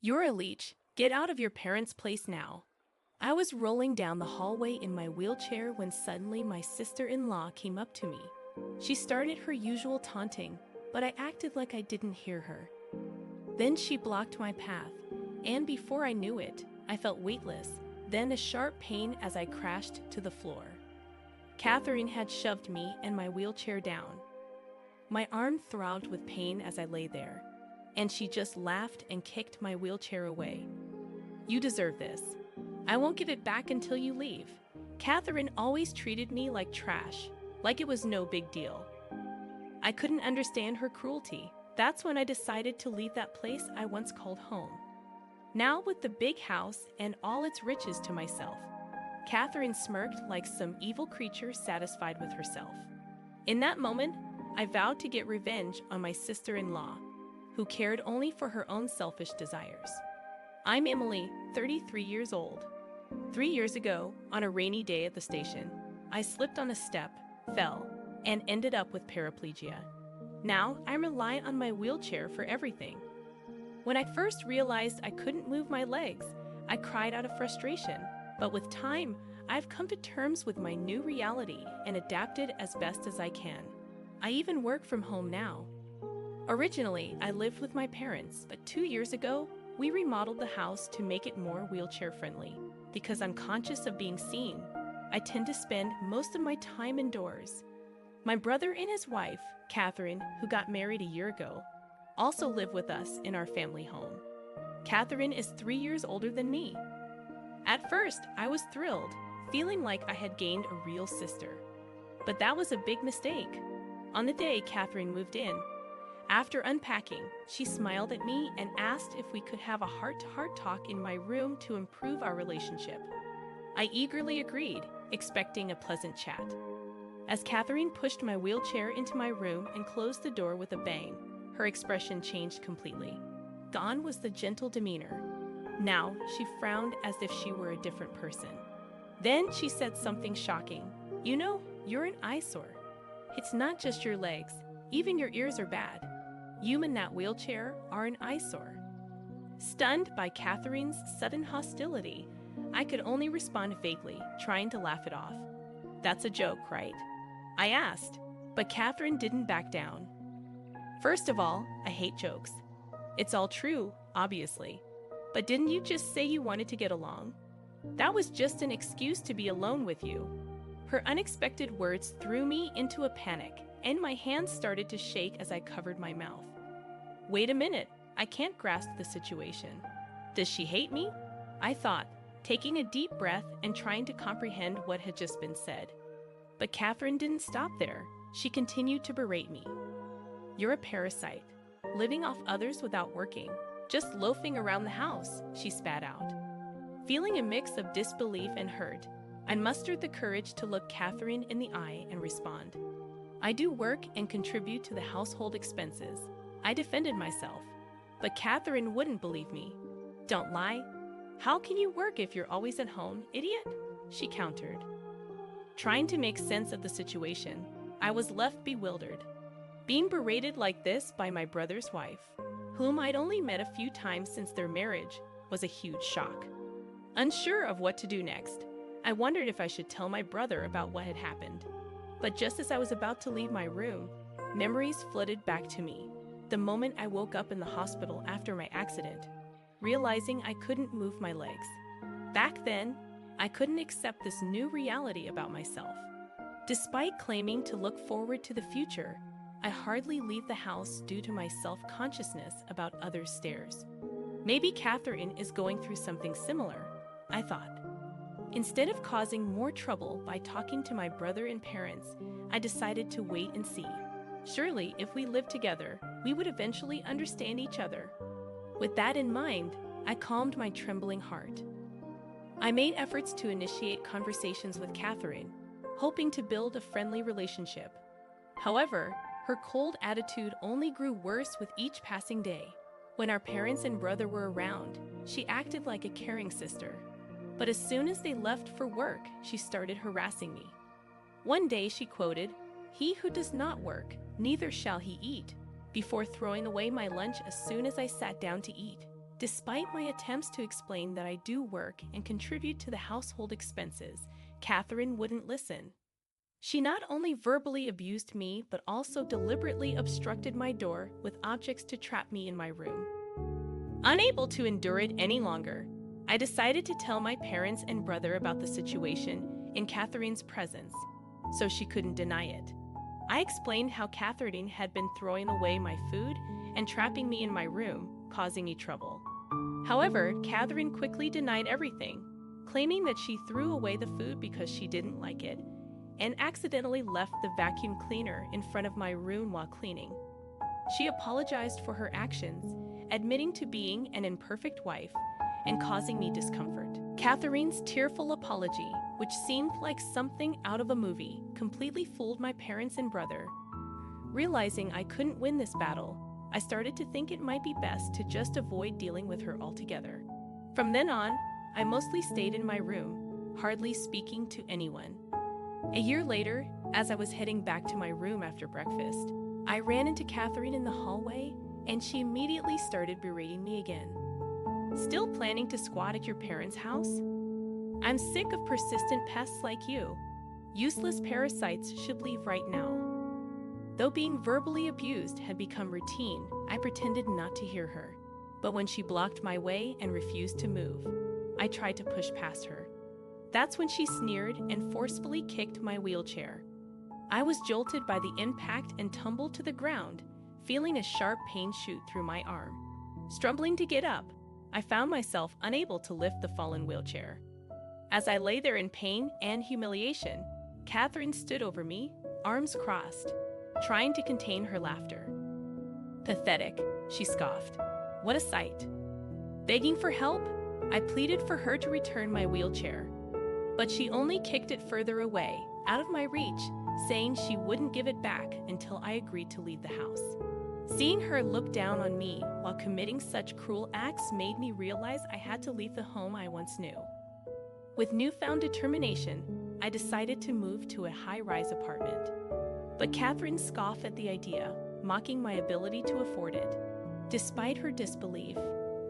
You're a leech. Get out of your parents' place now. I was rolling down the hallway in my wheelchair when suddenly my sister-in-law came up to me. She started her usual taunting, but I acted like I didn't hear her. Then she blocked my path, and before I knew it, I felt weightless, then a sharp pain as I crashed to the floor. Catherine had shoved me and my wheelchair down. My arm throbbed with pain as I lay there, and she just laughed and kicked my wheelchair away. You deserve this. I won't give it back until you leave. Catherine always treated me like trash, like it was no big deal. I couldn't understand her cruelty. That's when I decided to leave that place I once called home. Now with the big house and all its riches to myself, Catherine smirked like some evil creature satisfied with herself. In that moment, I vowed to get revenge on my sister-in-law, who cared only for her own selfish desires. I'm Emily, 33 years old. 3 years ago, on a rainy day at the station, I slipped on a step, fell, and ended up with paraplegia. Now, I rely on my wheelchair for everything. When I first realized I couldn't move my legs, I cried out of frustration. But with time, I've come to terms with my new reality and adapted as best as I can. I even work from home now. Originally, I lived with my parents, but 2 years ago, we remodeled the house to make it more wheelchair-friendly. Because I'm conscious of being seen, I tend to spend most of my time indoors. My brother and his wife, Catherine, who got married a year ago, also live with us in our family home. Catherine is 3 years older than me. At first, I was thrilled, feeling like I had gained a real sister. But that was a big mistake. On the day Catherine moved in, after unpacking, she smiled at me and asked if we could have a heart-to-heart talk in my room to improve our relationship. I eagerly agreed, expecting a pleasant chat. As Catherine pushed my wheelchair into my room and closed the door with a bang, her expression changed completely. Gone was the gentle demeanor. Now she frowned as if she were a different person. Then she said something shocking. You know, you're an eyesore. It's not just your legs, even your ears are bad. You in that wheelchair are an eyesore. Stunned by Catherine's sudden hostility, I could only respond vaguely, trying to laugh it off. That's a joke, right? I asked, but Catherine didn't back down. First of all, I hate jokes. It's all true, obviously. But didn't you just say you wanted to get along? That was just an excuse to be alone with you. Her unexpected words threw me into a panic, and my hands started to shake as I covered my mouth. Wait a minute, I can't grasp the situation. Does she hate me? I thought, taking a deep breath and trying to comprehend what had just been said. But Catherine didn't stop there. She continued to berate me. You're a parasite, living off others without working, just loafing around the house, she spat out. Feeling a mix of disbelief and hurt, I mustered the courage to look Catherine in the eye and respond. I do work and contribute to the household expenses. I defended myself, but Catherine wouldn't believe me. Don't lie. How can you work if you're always at home, idiot? She countered. Trying to make sense of the situation, I was left bewildered. Being berated like this by my brother's wife, whom I'd only met a few times since their marriage, was a huge shock. Unsure of what to do next, I wondered if I should tell my brother about what had happened. But just as I was about to leave my room, memories flooded back to me. The moment I woke up in the hospital after my accident, realizing I couldn't move my legs. Back then, I couldn't accept this new reality about myself. Despite claiming to look forward to the future, I hardly leave the house due to my self-consciousness about others' stares. Maybe Catherine is going through something similar, I thought. Instead of causing more trouble by talking to my brother and parents, I decided to wait and see. Surely, if we lived together, we would eventually understand each other. With that in mind, I calmed my trembling heart. I made efforts to initiate conversations with Catherine, hoping to build a friendly relationship. However, her cold attitude only grew worse with each passing day. When our parents and brother were around, she acted like a caring sister. But as soon as they left for work, she started harassing me. One day she quoted, "He who does not work, neither shall he eat," before throwing away my lunch as soon as I sat down to eat. Despite my attempts to explain that I do work and contribute to the household expenses, Catherine wouldn't listen. She not only verbally abused me, but also deliberately obstructed my door with objects to trap me in my room. Unable to endure it any longer, I decided to tell my parents and brother about the situation in Catherine's presence, so she couldn't deny it. I explained how Catherine had been throwing away my food and trapping me in my room, causing me trouble. However, Catherine quickly denied everything, claiming that she threw away the food because she didn't like it and accidentally left the vacuum cleaner in front of my room while cleaning. She apologized for her actions, admitting to being an imperfect wife and causing me discomfort. Catherine's tearful apology, which seemed like something out of a movie, completely fooled my parents and brother. Realizing I couldn't win this battle, I started to think it might be best to just avoid dealing with her altogether. From then on, I mostly stayed in my room, hardly speaking to anyone. A year later, as I was heading back to my room after breakfast, I ran into Catherine in the hallway, and she immediately started berating me again. Still planning to squat at your parents' house? I'm sick of persistent pests like you. Useless parasites should leave right now. Though being verbally abused had become routine, I pretended not to hear her. But when she blocked my way and refused to move, I tried to push past her. That's when she sneered and forcefully kicked my wheelchair. I was jolted by the impact and tumbled to the ground, feeling a sharp pain shoot through my arm. Struggling to get up, I found myself unable to lift the fallen wheelchair. As I lay there in pain and humiliation, Catherine stood over me, arms crossed, trying to contain her laughter. Pathetic, she scoffed. What a sight. Begging for help, I pleaded for her to return my wheelchair. But she only kicked it further away, out of my reach, saying she wouldn't give it back until I agreed to leave the house. Seeing her look down on me while committing such cruel acts made me realize I had to leave the home I once knew. With newfound determination, I decided to move to a high-rise apartment. But Catherine scoffed at the idea, mocking my ability to afford it. Despite her disbelief,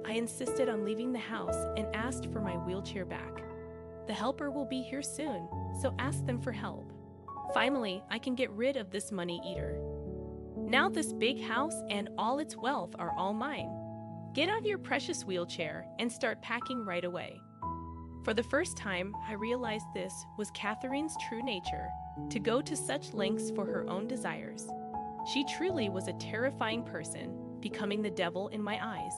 I insisted on leaving the house and asked for my wheelchair back. The helper will be here soon, so ask them for help. Finally, I can get rid of this money eater. Now this big house and all its wealth are all mine. Get out your precious wheelchair and start packing right away. For the first time, I realized this was Catherine's true nature, to go to such lengths for her own desires. She truly was a terrifying person, becoming the devil in my eyes.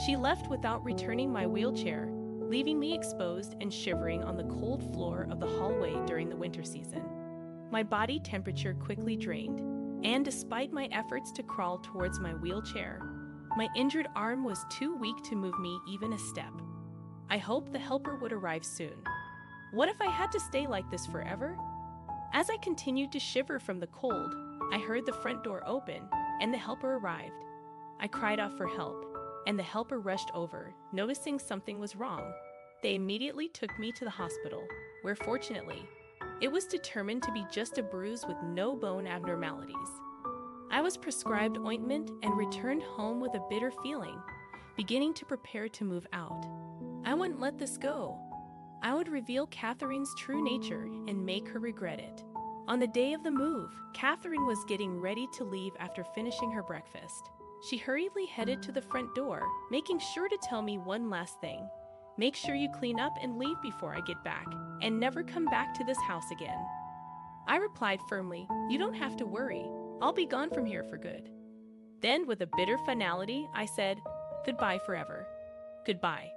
She left without returning my wheelchair, leaving me exposed and shivering on the cold floor of the hallway during the winter season. My body temperature quickly drained, and despite my efforts to crawl towards my wheelchair, my injured arm was too weak to move me even a step. I hoped the helper would arrive soon. What if I had to stay like this forever? As I continued to shiver from the cold, I heard the front door open, and the helper arrived. I cried out for help, and the helper rushed over, noticing something was wrong. They immediately took me to the hospital, where fortunately, it was determined to be just a bruise with no bone abnormalities. I was prescribed ointment and returned home with a bitter feeling, beginning to prepare to move out. I wouldn't let this go. I would reveal Catherine's true nature and make her regret it. On the day of the move, Catherine was getting ready to leave after finishing her breakfast. She hurriedly headed to the front door, making sure to tell me one last thing. Make sure you clean up and leave before I get back, and never come back to this house again. I replied firmly, you don't have to worry. I'll be gone from here for good. Then, with a bitter finality, I said, goodbye forever. Goodbye.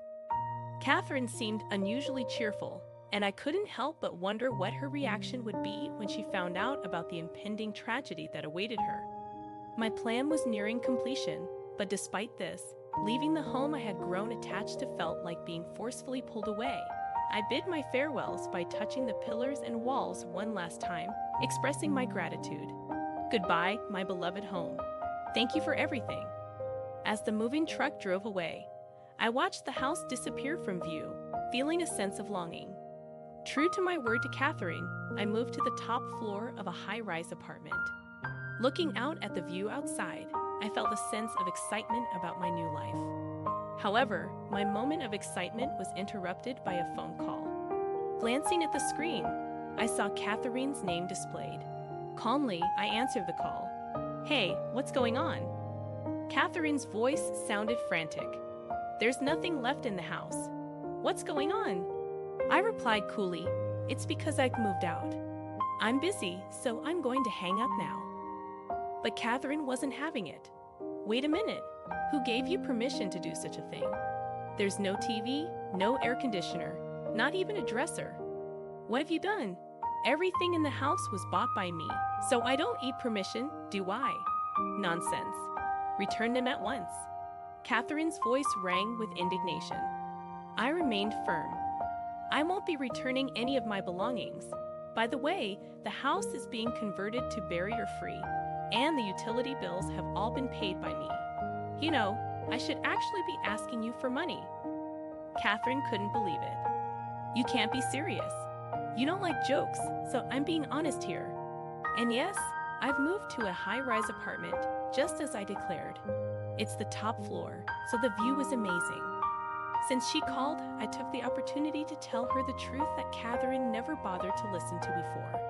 Catherine seemed unusually cheerful, and I couldn't help but wonder what her reaction would be when she found out about the impending tragedy that awaited her. My plan was nearing completion, but despite this, leaving the home I had grown attached to felt like being forcefully pulled away. I bid my farewells by touching the pillars and walls one last time, expressing my gratitude. Goodbye, my beloved home. Thank you for everything. As the moving truck drove away, I watched the house disappear from view, feeling a sense of longing. True to my word to Catherine, I moved to the top floor of a high-rise apartment. Looking out at the view outside, I felt a sense of excitement about my new life. However, my moment of excitement was interrupted by a phone call. Glancing at the screen, I saw Catherine's name displayed. Calmly, I answered the call. "Hey, what's going on?" Catherine's voice sounded frantic. "There's nothing left in the house. What's going on?" I replied coolly, "It's because I've moved out. I'm busy, so I'm going to hang up now." But Catherine wasn't having it. "Wait a minute. Who gave you permission to do such a thing? There's no TV, no air conditioner, not even a dresser. What have you done? Everything in the house was bought by me, so I don't need permission, do I?" "Nonsense. Return them at once." Catherine's voice rang with indignation. I remained firm. "I won't be returning any of my belongings. By the way, the house is being converted to barrier-free, and the utility bills have all been paid by me. You know, I should actually be asking you for money." Catherine couldn't believe it. "You can't be serious. You don't like jokes, so I'm being honest here. And yes, I've moved to a high-rise apartment, just as I declared. It's the top floor, so the view is amazing." Since she called, I took the opportunity to tell her the truth that Catherine never bothered to listen to before.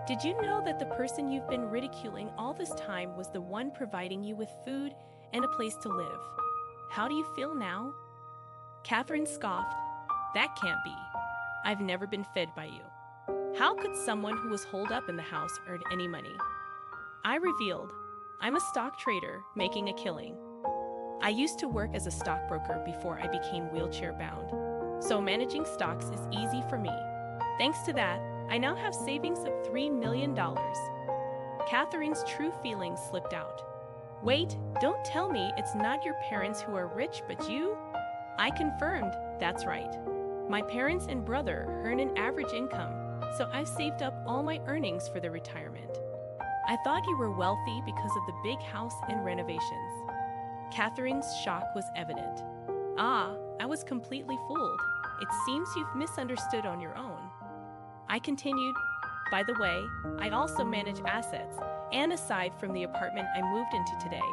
"Did you know that the person you've been ridiculing all this time was the one providing you with food and a place to live? How do you feel now?" Catherine scoffed. "That can't be. I've never been fed by you. How could someone who was holed up in the house earn any money?" I revealed, "I'm a stock trader making a killing. I used to work as a stockbroker before I became wheelchair-bound, so managing stocks is easy for me. Thanks to that, I now have savings of $3 million. Catherine's true feelings slipped out. "Wait, don't tell me it's not your parents who are rich but you?" I confirmed, "That's right. My parents and brother earn an average income, so I've saved up all my earnings for their retirement. I thought you were wealthy because of the big house and renovations." Catherine's shock was evident. "Ah, I was completely fooled. It seems you've misunderstood on your own." I continued, "By the way, I also manage assets, and aside from the apartment I moved into today,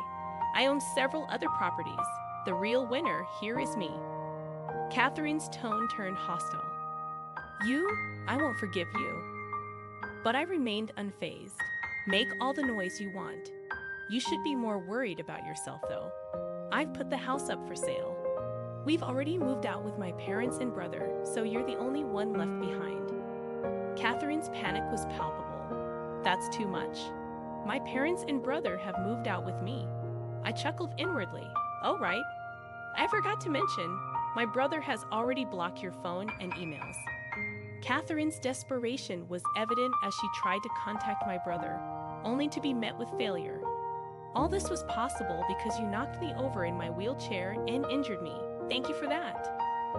I own several other properties. The real winner here is me." Catherine's tone turned hostile. "You? I won't forgive you." But I remained unfazed. "Make all the noise you want. You should be more worried about yourself, though. I've put the house up for sale. We've already moved out with my parents and brother, so you're the only one left behind." Catherine's panic was palpable. "That's too much. My parents and brother have moved out with me." I chuckled inwardly. "Oh, right. I forgot to mention, my brother has already blocked your phone and emails." Catherine's desperation was evident as she tried to contact my brother, only to be met with failure. "All this was possible because you knocked me over in my wheelchair and injured me. Thank you for that,"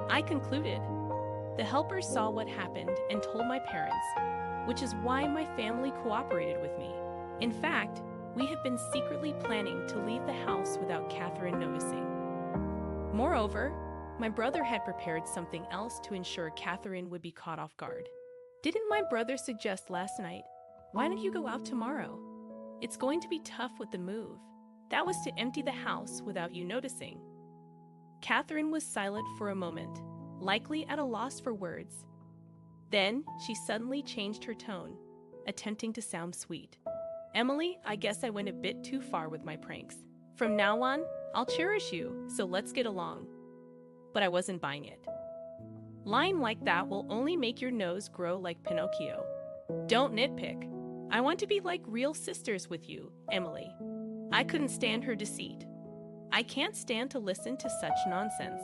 I concluded. The helpers saw what happened and told my parents, which is why my family cooperated with me. In fact, we had been secretly planning to leave the house without Catherine noticing. Moreover, my brother had prepared something else to ensure Catherine would be caught off guard. "Didn't my brother suggest last night, why don't you go out tomorrow? It's going to be tough with the move. That was to empty the house without you noticing." Catherine was silent for a moment, likely at a loss for words. Then she suddenly changed her tone, attempting to sound sweet. "Emily, I guess I went a bit too far with my pranks. From now on, I'll cherish you, so let's get along." But I wasn't buying it. "Lying like that will only make your nose grow like Pinocchio. Don't nitpick. I want to be like real sisters with you, Emily." I couldn't stand her deceit. "I can't stand to listen to such nonsense.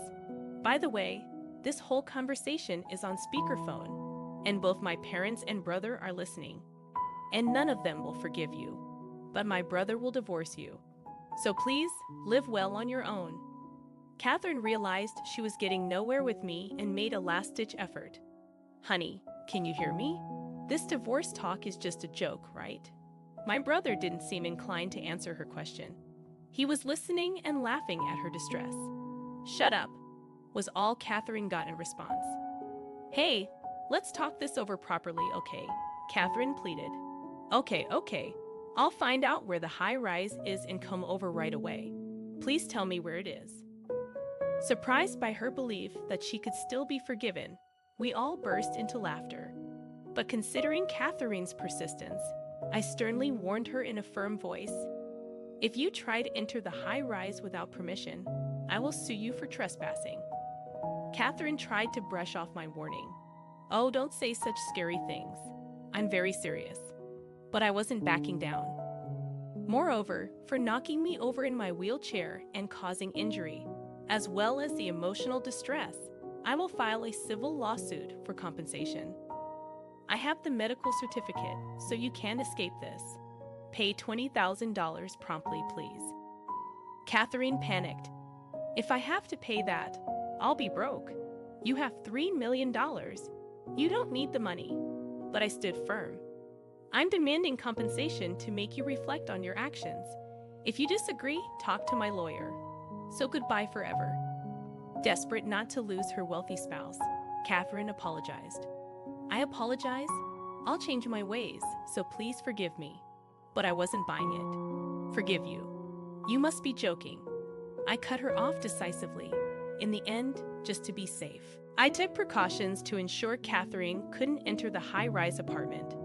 By the way, this whole conversation is on speakerphone, and both my parents and brother are listening. And none of them will forgive you. But my brother will divorce you. So please, live well on your own." Catherine realized she was getting nowhere with me and made a last-ditch effort. "Honey, can you hear me? This divorce talk is just a joke, right?" My brother didn't seem inclined to answer her question. He was listening and laughing at her distress. "Shut up," was all Catherine got in response. "Hey, let's talk this over properly, okay?" Catherine pleaded. Okay. I'll find out where the high rise is and come over right away. Please tell me where it is." Surprised by her belief that she could still be forgiven, we all burst into laughter. But considering Catherine's persistence, I sternly warned her in a firm voice, "If you try to enter the high rise without permission, I will sue you for trespassing." Catherine tried to brush off my warning. "Oh, don't say such scary things. I'm very serious." But I wasn't backing down. Moreover, for knocking me over in my wheelchair and causing injury, as well as the emotional distress, I will file a civil lawsuit for compensation. I have the medical certificate, so you can't escape this. Pay $20,000 promptly, please. Catherine panicked. "If I have to pay that, I'll be broke. You have $3 million. You don't need the money." But I stood firm. "I'm demanding compensation to make you reflect on your actions. If you disagree, talk to my lawyer. So goodbye forever." Desperate not to lose her wealthy spouse, Catherine apologized. "I apologize. I'll change my ways, so please forgive me." But I wasn't buying it. "Forgive you? You must be joking." I cut her off decisively, in the end, just to be safe. I took precautions to ensure Catherine couldn't enter the high-rise apartment.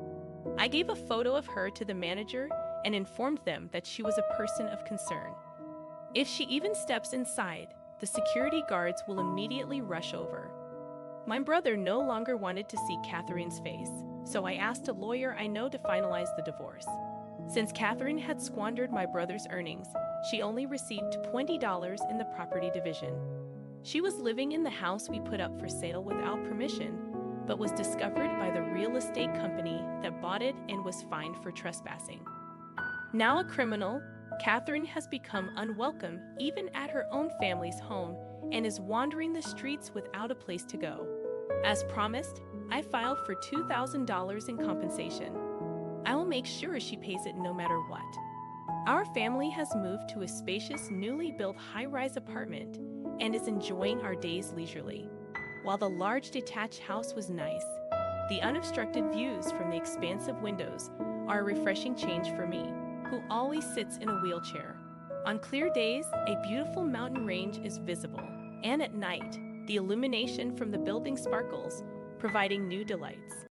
I gave a photo of her to the manager and informed them that she was a person of concern. If she even steps inside, the security guards will immediately rush over. My brother no longer wanted to see Catherine's face, so I asked a lawyer I know to finalize the divorce. Since Catherine had squandered my brother's earnings, she only received $20 in the property division. She was living in the house we put up for sale without permission, but was discovered by the real estate company that bought it and was fined for trespassing. Now a criminal, Catherine has become unwelcome even at her own family's home and is wandering the streets without a place to go. As promised, I filed for $2,000 in compensation. I will make sure she pays it no matter what. Our family has moved to a spacious, newly built high-rise apartment and is enjoying our days leisurely. While the large detached house was nice, the unobstructed views from the expansive windows are a refreshing change for me, who always sits in a wheelchair. On clear days, a beautiful mountain range is visible, and at night, the illumination from the building sparkles, providing new delights.